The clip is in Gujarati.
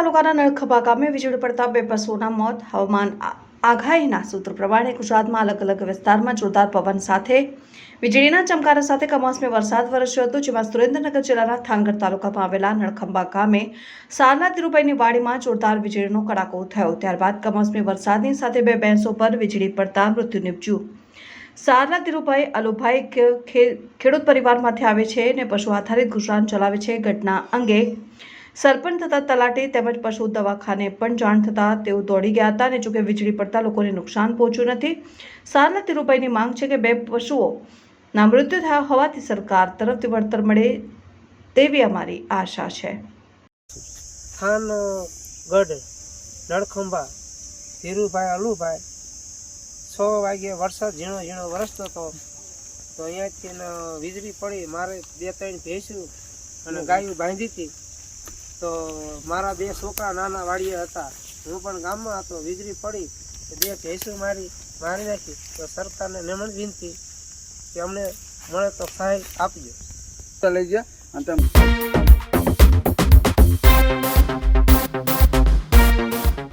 તાલુકાના નળખંભા ગામે વીજળી પડતા 2 પશુઓના મોત. હવામાન આગાહીના સૂત્રો પ્રમાણે ગુજરાતમાં અલગ અલગ વિસ્તારમાં જોરદાર પવન સાથે વીજળીના ચમકારા સાથે કમોસમી વરસાદ વરસ્યો હતો, જેમાં સુરેન્દ્રનગર જિલ્લાના થાનગઢ તાલુકામાં આવેલા નળખંભા ગામે સારના ધીરુભાઈની વાડીમાં જોરદાર વીજળીનો કડાકો થયો. ત્યારબાદ કમોસમી વરસાદની સાથે 2 ભેંસો પર વીજળી પડતા મૃત્યુ નીપજ્યું. સારના ધીરુભાઈ અલુભાઈ ખેડૂત પરિવારમાંથી આવે છે અને પશુ આધારિત ગુજરાન ચલાવે છે. ઘટના અંગે સરપંચ તથા તલાટી તેમજ પશુ દવાખાને પણ જાણ થતાં તેઓ દોડી ગયા હતા અને જોકે વીજળી પડતા લોકોને નુકસાન પહોંચ્યું નથી. સારના ધીરુભાઈની માંગ છે કે 2 પશુઓના મૃત્યુ થયા હોવાથી સરકાર તરફથી વળતર મળે તેવી અમારી આશા છે. થાનગઢ નળખંભા ધીરુભાઈ અલુભાઈ 6 વાગે વરસાદ ઝીણો ઝીણો વરસતો હતો, તો અહીંયાથી વીજળી પડી. મારે 2-3 ભેંસું અને ગાયું બાંધી હતી, તો મારા 2 છોકરા નાના વાડીએ હતા, હું પણ ગામમાં હતો. વીજળી પડી તો 2 ભેંસું મારી નાખી. તો સરકારને નમ્ર વિનંતી કે અમને મળે તો સહાય આપજો. લઈ ગયા અને